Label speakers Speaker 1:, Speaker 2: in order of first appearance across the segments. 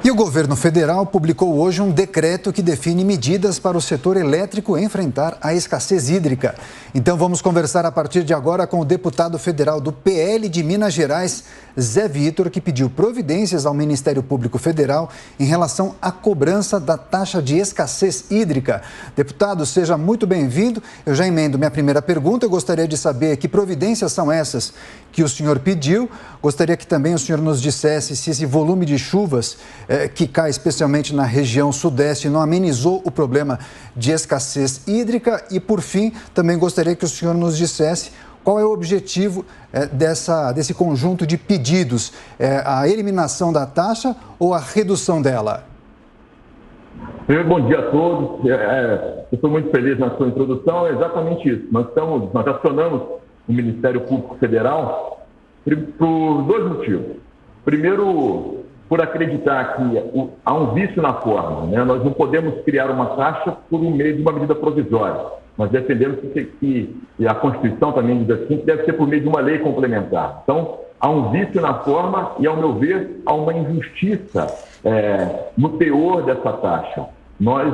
Speaker 1: E o governo federal publicou hoje um decreto que define medidas para o setor elétrico enfrentar a escassez hídrica. Então vamos conversar a partir de agora com o deputado federal do PL de Minas Gerais, Zé Vitor, que pediu providências ao Ministério Público Federal em relação à cobrança da taxa de escassez hídrica. Deputado, seja muito bem-vindo. Eu já emendo minha primeira pergunta. Eu gostaria de saber que providências são essas que o senhor pediu. Gostaria que também o senhor nos dissesse se esse volume de chuvas que cai especialmente na região sudeste não amenizou o problema de escassez hídrica. E, por fim, também gostaria que o senhor nos dissesse qual é o objetivo desse conjunto de pedidos, a eliminação da taxa ou a redução dela?
Speaker 2: Primeiro, bom dia a todos. Eu estou muito feliz na sua introdução. É exatamente isso. Nós acionamos o Ministério Público Federal por dois motivos. Primeiro, por acreditar que há um vício na forma, né? Nós não podemos criar uma taxa por meio de uma medida provisória. Nós defendemos que a Constituição também diz assim, que deve ser por meio de uma lei complementar. Então, há um vício na forma e, ao meu ver, há uma injustiça no teor dessa taxa. Nós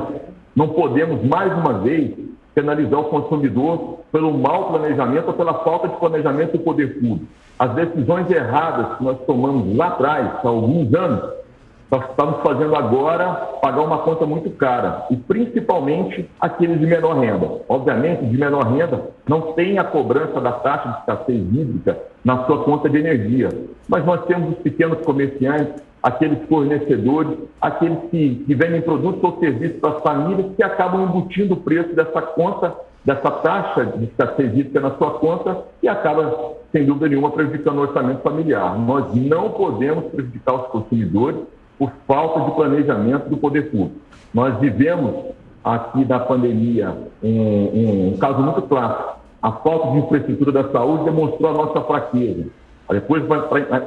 Speaker 2: não podemos, mais uma vez, penalizar o consumidor pelo mau planejamento ou pela falta de planejamento do poder público. As decisões erradas que nós tomamos lá atrás, há alguns anos, nós estamos fazendo agora pagar uma conta muito cara, e principalmente aqueles de menor renda. Obviamente, de menor renda não tem a cobrança da taxa de escassez hídrica na sua conta de energia, mas nós temos os pequenos comerciantes, aqueles fornecedores, aqueles que vendem produtos ou serviços para as famílias que acabam embutindo o preço dessa conta, dessa taxa de escassez hídrica na sua conta e acaba, sem dúvida nenhuma, prejudicando o orçamento familiar. Nós não podemos prejudicar os consumidores por falta de planejamento do poder público. Nós vivemos aqui da pandemia um caso muito clássico. A falta de infraestrutura da saúde demonstrou a nossa fraqueza. Depois,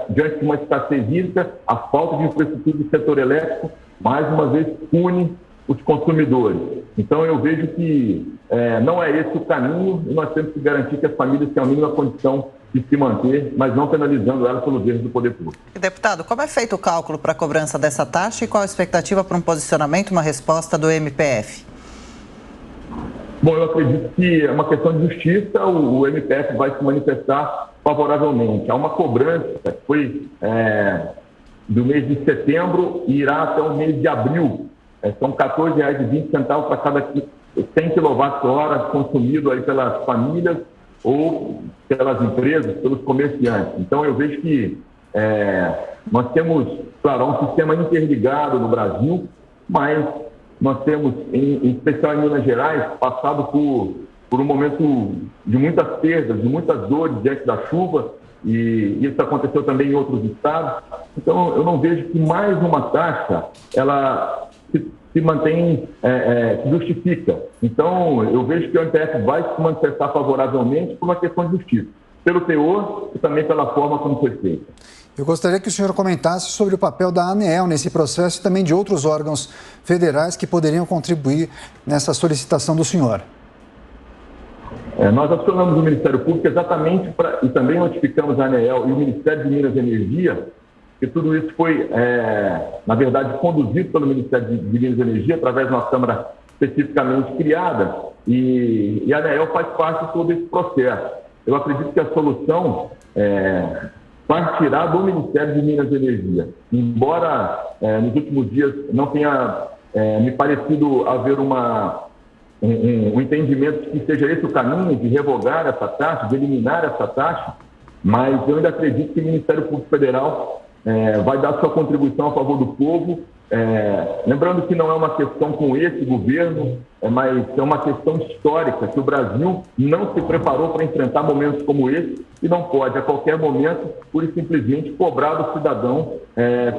Speaker 2: diante de uma escassez hídrica, a falta de infraestrutura do setor elétrico, mais uma vez, pune os consumidores. Então, eu vejo que não é esse o caminho e nós temos que garantir que as famílias tenham a mínima condição de se manter, mas não penalizando elas pelos erros do poder público.
Speaker 3: Deputado, como é feito o cálculo para a cobrança dessa taxa e qual a expectativa para um posicionamento, uma resposta do MPF?
Speaker 2: Bom, eu acredito que é uma questão de justiça, o MPF vai se manifestar favoravelmente. Há uma cobrança que foi do mês de setembro e irá até o mês de abril. São R$ 14,20 para cada 100 kWh consumido aí pelas famílias ou pelas empresas, pelos comerciantes. Então, eu vejo que nós temos, claro, um sistema interligado no Brasil, mas nós temos, em especial em Minas Gerais, passado por um momento de muitas perdas, de muitas dores diante da chuva, e isso aconteceu também em outros estados. Então, eu não vejo que mais uma taxa, ela se mantém, se justifica. Então, eu vejo que o MPF vai se manifestar favoravelmente por uma questão de justiça, pelo teor e também pela forma como foi feita.
Speaker 1: Eu gostaria que o senhor comentasse sobre o papel da ANEEL nesse processo e também de outros órgãos federais que poderiam contribuir nessa solicitação do senhor.
Speaker 2: Nós acionamos o Ministério Público exatamente e também notificamos a ANEEL e o Ministério de Minas e Energia, que tudo isso foi, na verdade, conduzido pelo Ministério de Minas e Energia, através de uma Câmara especificamente criada, e a ANEEL faz parte de todo esse processo. Eu acredito que a solução partirá do Ministério de Minas e Energia. Embora nos últimos dias não tenha me parecido haver um entendimento que seja esse o caminho de revogar essa taxa, de eliminar essa taxa, mas eu ainda acredito que o Ministério Público Federal vai dar sua contribuição a favor do povo, lembrando que não é uma questão com esse governo, mas é uma questão histórica, que o Brasil não se preparou para enfrentar momentos como esse e não pode, a qualquer momento, pura e simplesmente cobrar do cidadão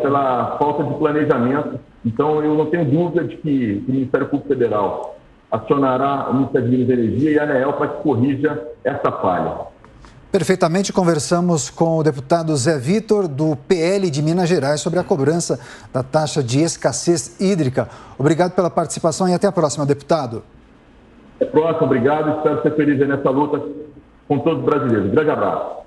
Speaker 2: pela falta de planejamento. Então, eu não tenho dúvida de que o Ministério Público Federal acionará o Ministério de Minas e Energia e a ANEEL para que corrija essa falha.
Speaker 1: Perfeitamente, conversamos com o deputado Zé Vitor, do PL de Minas Gerais, sobre a cobrança da taxa de escassez hídrica. Obrigado pela participação e até a próxima, deputado.
Speaker 2: Até a próxima, obrigado. Espero ser feliz nessa luta com todos os brasileiros. Grande abraço.